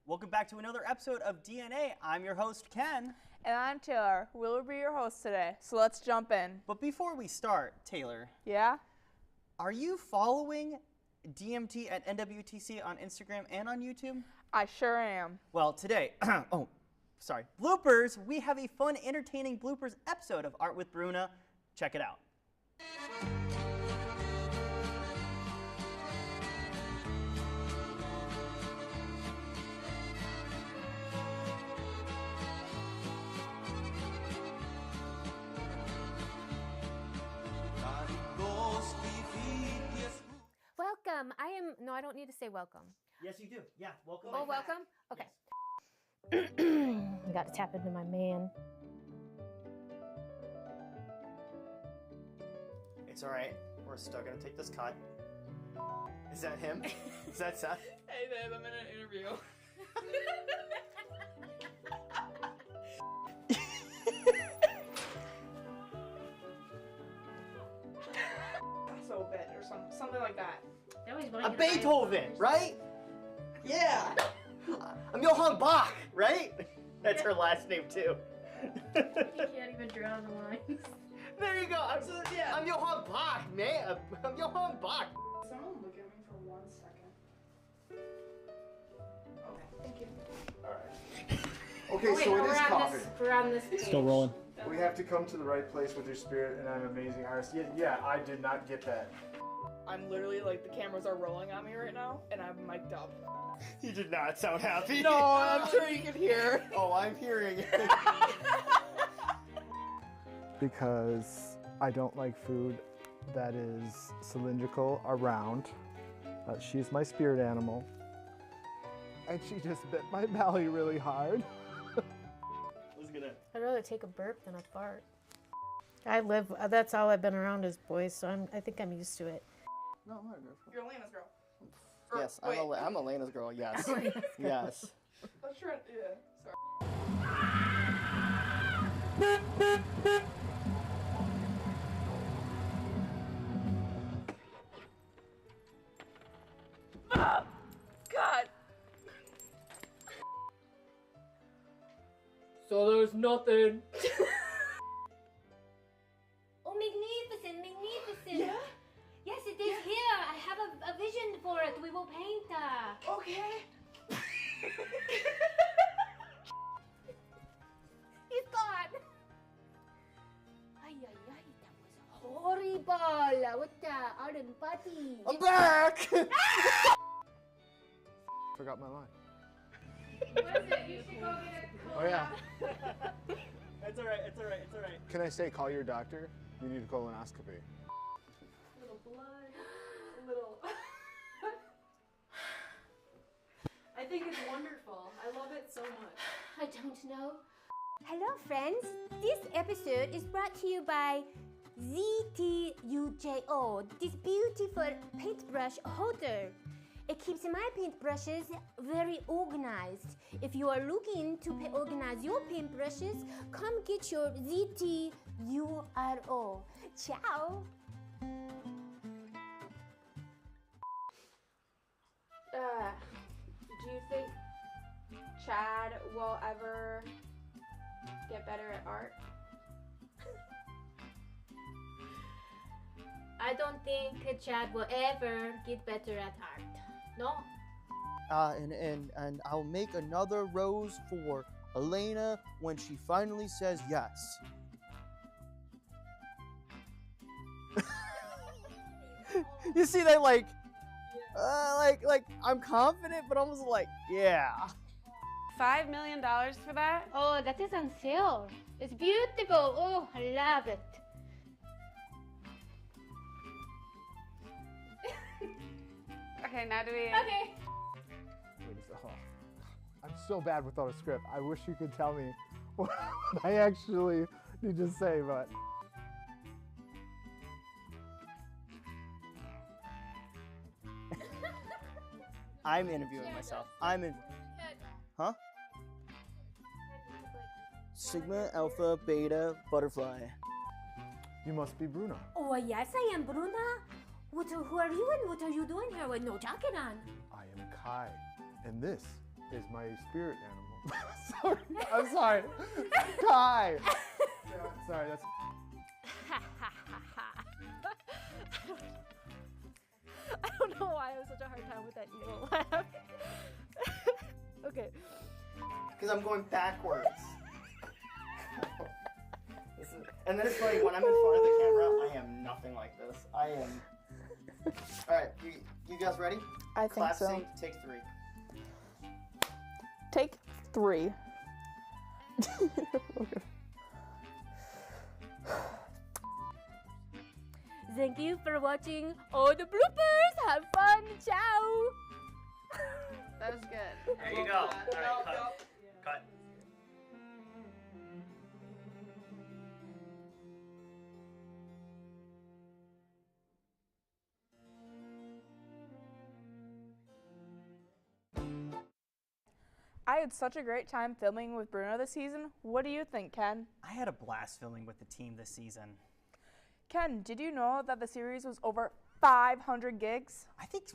Welcome back to another episode of DNA. I'm your host, Ken. And I'm Taylor. We'll be your host today, so let's jump in. But before we start, Taylor. Yeah? Are you following DMT at NWTC on Instagram and on YouTube? I sure am. Well, today, bloopers. We have a fun, entertaining bloopers episode of Art with Bruna. Check it out. Welcome. I don't need to say welcome. Yes, you do. Yeah, welcome. Oh, welcome? Okay. Yes. I got to tap into my man. It's all right. We're still going to take this cut. Is that him? Is that Seth? Hey babe, I'm in an interview. So bad or something like that. A Beethoven, right? Yeah. I'm Johann Bach, right? That's her last name too. You can't even draw the lines. There you go. I'm Johann Bach, man. I'm Johann Bach. Someone look at me for 1 second. Okay, thank you. Alright. Okay, so it is coffee. We're on this page. Still rolling. We have to come to the right place with your spirit, and I'm an amazing artist. Yeah, I did not get that. I'm literally like, the cameras are rolling on me right now, and I'm mic'd up. You did not sound happy. No, I'm sure you can hear. Oh, I'm hearing it. Because I don't like food that is cylindrical or round. She's my spirit animal. And she just bit my belly really hard. I'd rather take a burp than a fart. That's all I've been around is boys, so I think I'm used to it. No, I'm not a girlfriend. You're Elena's girl. Yes, I'm Elena's girl, yes. Yes. Let's try, yeah, sorry. God! So there's nothing. Oh, magnificent, magnificent. Yeah? Yes, it is here. I have a vision for it. We will paint. Okay. He's gone. Ay, that was horrible. What the Arden party? I'm back! Forgot my line. What is it? You should go get a Oh yeah. It's all right. Can I say call your doctor? You need a colonoscopy. A little blood. A little. I think it's wonderful. I love it so much. I don't know. Hello, friends. This episode is brought to you by ZTUJO, this beautiful paintbrush holder. It keeps my paintbrushes very organized. If you are looking to organize your paintbrushes, come get your ZTURO. Ciao. Do you think Chad will ever get better at art? I don't think Chad will ever get better at art. No? And I'll make another rose for Elena when she finally says yes. You see that, like I'm confident, but almost like, yeah. $5 million for that? Oh, that is on sale. It's beautiful. Oh, I love it. Okay, now do we... Okay. Wait a second. I'm so bad without a script. I wish you could tell me what I actually need to say, but... I'm interviewing myself. Huh? Sigma, Alpha, Beta, Butterfly. You must be Bruno. Oh, yes, I am Bruna. Who are you and what are you doing here with no jacket on? I am Kai, and this is my spirit animal. Sorry, I'm sorry. Kai! Sorry, that's... I don't know why I have such a hard time with that evil laugh. Okay. Because I'm going backwards. And then it's funny, when I'm in front of the camera, I am nothing like this. I am... Alright, you guys ready? I think Clap so. sync, take 3. Take 3. Okay. Thank you for watching all the bloopers. Have fun. Ciao. That was good. There you go. Alright, cut. Cut. I had such a great time filming with Bruno this season. What do you think, Ken? I had a blast filming with the team this season. Ken, did you know that the series was over 500 gigs? I think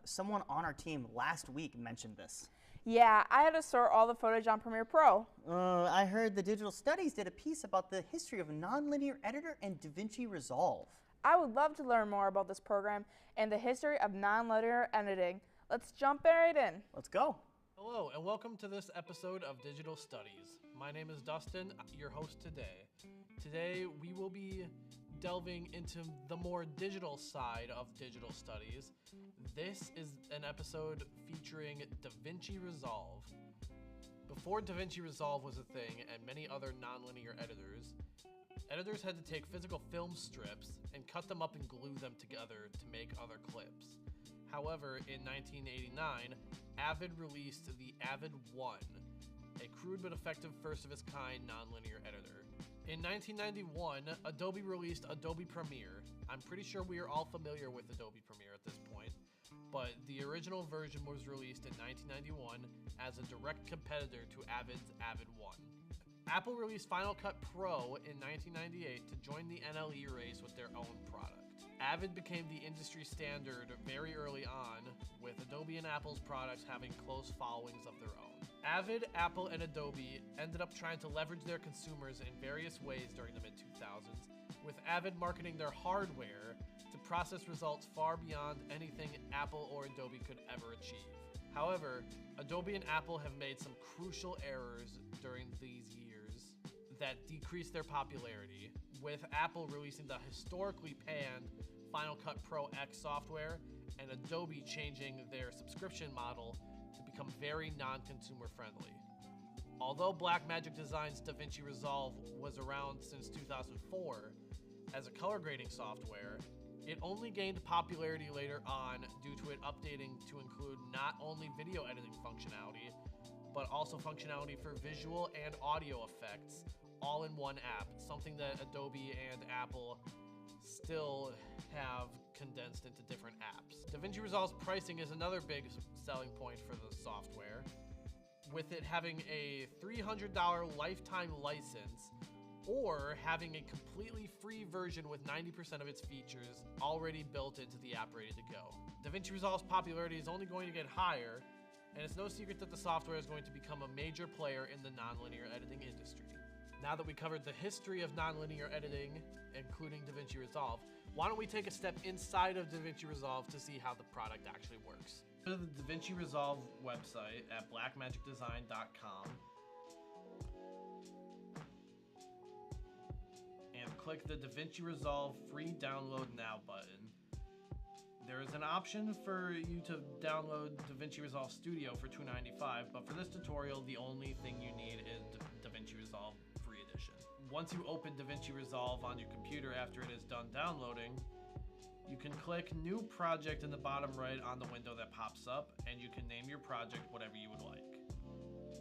someone on our team last week mentioned this. Yeah, I had to sort all the footage on Premiere Pro. I heard the Digital Studies did a piece about the history of nonlinear editor and DaVinci Resolve. I would love to learn more about this program and the history of non-linear editing. Let's jump right in. Let's go. Hello, and welcome to this episode of Digital Studies. My name is Dustin, your host today. Today, we will be delving into the more digital side of digital studies. This is an episode featuring DaVinci Resolve. Before DaVinci Resolve was a thing, and many other nonlinear editors had to take physical film strips and cut them up and glue them together to make other clips. However, in 1989, Avid released the Avid 1, a crude but effective first-of-its-kind nonlinear editor. In 1991, Adobe released Adobe Premiere. I'm pretty sure we are all familiar with Adobe Premiere at this point, but the original version was released in 1991 as a direct competitor to Avid's Avid 1. Apple released Final Cut Pro in 1998 to join the NLE race with their own product. Avid became the industry standard very early on, with Adobe and Apple's products having close followings of their own. Avid, Apple, and Adobe ended up trying to leverage their consumers in various ways during the mid-2000s, with Avid marketing their hardware to process results far beyond anything Apple or Adobe could ever achieve. However, Adobe and Apple have made some crucial errors during these years that decreased their popularity, with Apple releasing the historically panned Final Cut Pro X software and Adobe changing their subscription model to become very non-consumer friendly. Although Blackmagic Design's DaVinci Resolve was around since 2004 as a color grading software, it only gained popularity later on due to it updating to include not only video editing functionality, but also functionality for visual and audio effects all in one app, something that Adobe and Apple still have condensed into different apps. DaVinci Resolve's pricing is another big selling point for the software, with it having a $300 lifetime license or having a completely free version with 90% of its features already built into the app ready to go. DaVinci Resolve's popularity is only going to get higher, and it's no secret that the software is going to become a major player in the nonlinear editing industry. Now that we covered the history of nonlinear editing, including DaVinci Resolve, why don't we take a step inside of DaVinci Resolve to see how the product actually works. Go to the DaVinci Resolve website at blackmagicdesign.com and click the DaVinci Resolve free download now button. There is an option for you to download DaVinci Resolve Studio for $2.95, but for this tutorial, the only thing you need is DaVinci Resolve Free Edition. Once you open DaVinci Resolve on your computer after it is done downloading, you can click New Project in the bottom right on the window that pops up, and you can name your project whatever you would like.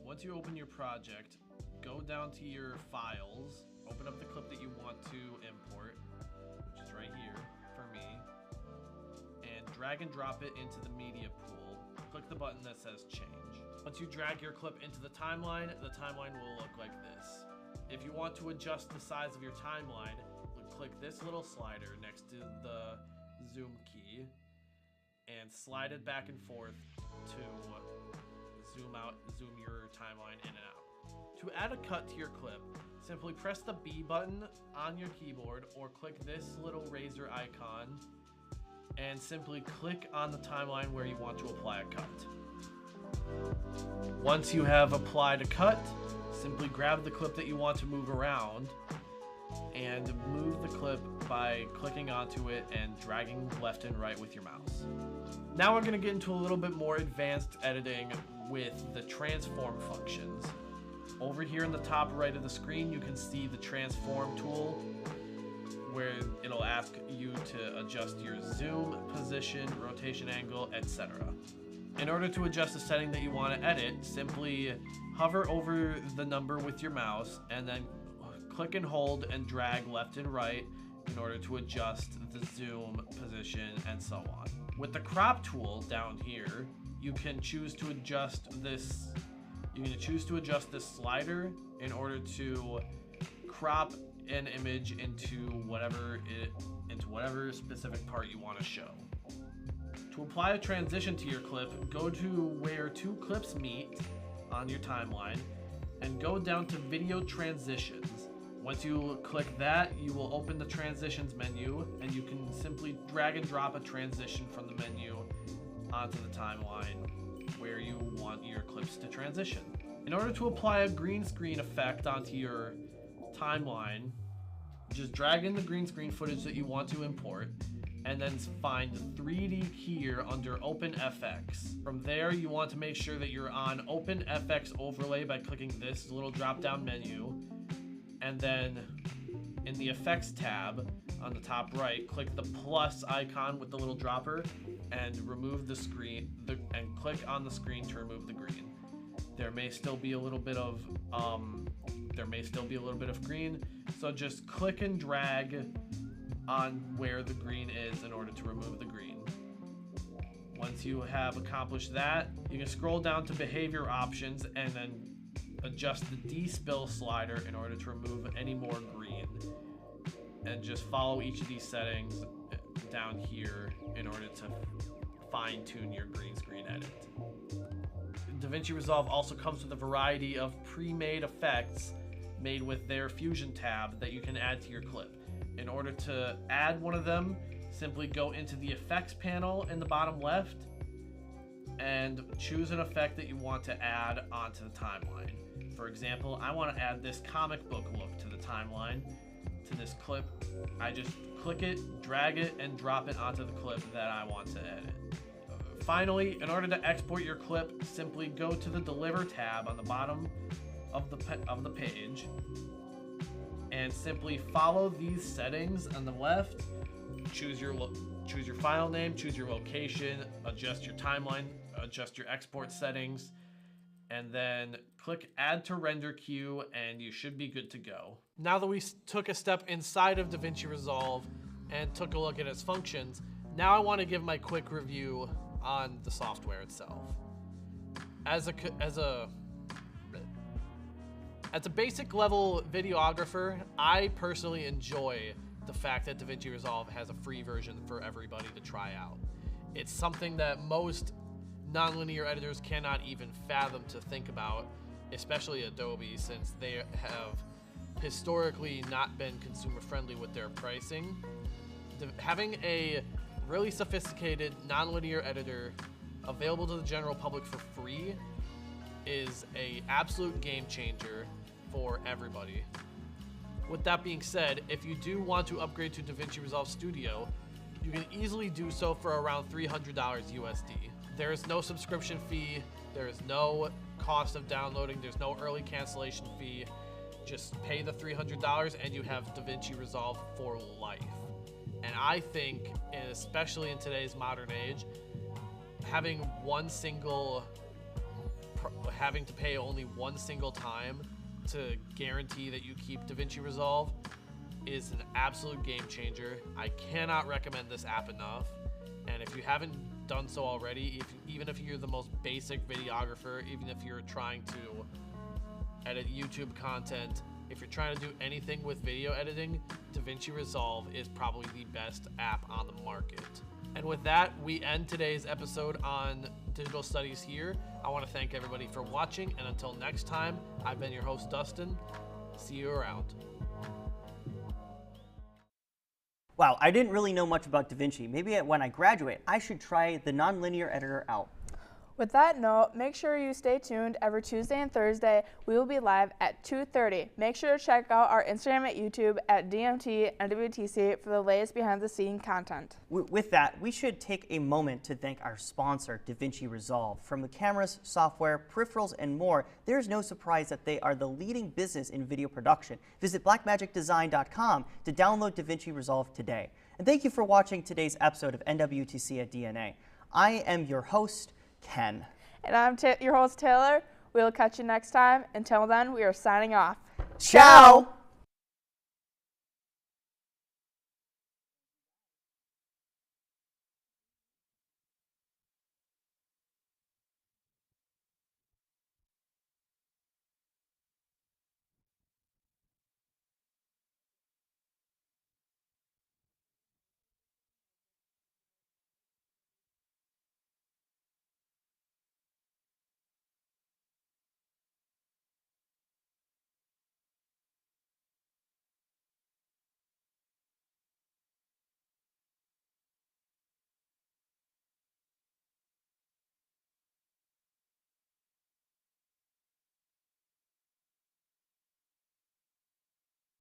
Once you open your project, go down to your files, open up the clip that you want to import, which is right here for me, and drag and drop it into the media pool. Click the button that says change. Once you drag your clip into the timeline will look like this. If you want to adjust the size of your timeline, click this little slider next to the zoom key and slide it back and forth to zoom your timeline in and out. To add a cut to your clip, simply press the B button on your keyboard or click this little razor icon and simply click on the timeline where you want to apply a cut. Once you have applied a cut, simply grab the clip that you want to move around and move the clip by clicking onto it and dragging left and right with your mouse. Now we're going to get into a little bit more advanced editing with the transform functions. Over here in the top right of the screen, you can see the transform tool where it'll ask you to adjust your zoom, position, rotation angle, etc. In order to adjust the setting that you want to edit, simply hover over the number with your mouse and then click and hold and drag left and right in order to adjust the zoom, position, and so on. With the crop tool down here, you can choose to adjust this. You can choose to adjust this slider in order to crop an image into whatever specific part you want to show. To apply a transition to your clip, go to where two clips meet on your timeline and go down to video transitions. Once you click that, you will open the transitions menu and you can simply drag and drop a transition from the menu onto the timeline where you want your clips to transition. In order to apply a green screen effect onto your timeline, just drag in the green screen footage that you want to import and then find 3D here under OpenFX. From there, you want to make sure that you're on OpenFX overlay by clicking this little drop-down menu. And then in the effects tab on the top right, click the plus icon with the little dropper and remove the screen and click on the screen to remove the green. There may still be a little bit of green, so just click and drag on where the green is in order to remove the green. Once you have accomplished that, you can scroll down to behavior options and then adjust the despill slider in order to remove any more green. And just follow each of these settings down here in order to fine-tune your green screen edit. DaVinci Resolve also comes with a variety of pre-made effects made with their Fusion tab that you can add to your clip. In order to add one of them, simply go into the effects panel in the bottom left and choose an effect that you want to add onto the timeline. For example, I want to add this comic book look to the timeline, to this clip. I just click it, drag it, and drop it onto the clip that I want to edit. Finally, in order to export your clip, simply go to the Deliver tab on the bottom of the page and simply follow these settings on the left. Choose your file name, choose your location, adjust your timeline, adjust your export settings, and then click Add to Render Queue, and you should be good to go. Now that we took a step inside of DaVinci Resolve and took a look at its functions, now I want to give my quick review on the software itself. As a basic level videographer, I personally enjoy the fact that DaVinci Resolve has a free version for everybody to try out. It's something that most nonlinear editors cannot even fathom to think about, especially Adobe, since they have historically not been consumer friendly with their pricing. Having a really sophisticated nonlinear editor available to the general public for free is an absolute game changer for everybody. With that being said, if you do want to upgrade to DaVinci Resolve Studio, you can easily do so for around $300 USD. There is no subscription fee, there is no cost of downloading, there's no early cancellation fee. Just pay the $300 and you have DaVinci Resolve for life. And I think, especially in today's modern age, having to pay only one single time to guarantee that you keep DaVinci Resolve is an absolute game changer. I cannot recommend this app enough. And if you haven't done so already, even if you're the most basic videographer, even if you're trying to edit YouTube content, if you're trying to do anything with video editing, DaVinci Resolve is probably the best app on the market. And with that, we end today's episode on digital studies here. I want to thank everybody for watching, and until next time, I've been your host, Dustin. See you around. Wow, I didn't really know much about DaVinci. Maybe when I graduate, I should try the nonlinear editor out. With that note, make sure you stay tuned. Every Tuesday and Thursday, we will be live at 2:30. Make sure to check out our Instagram at YouTube at DMT and WTC for the latest behind-the-scene content. With that, we should take a moment to thank our sponsor, DaVinci Resolve. From the cameras, software, peripherals, and more, there's no surprise that they are the leading business in video production. Visit blackmagicdesign.com to download DaVinci Resolve today. And thank you for watching today's episode of NWTC at DNA. I am your host, Ken. And I'm your host, Taylor. We'll catch you next time. Until then, we are signing off. Ciao!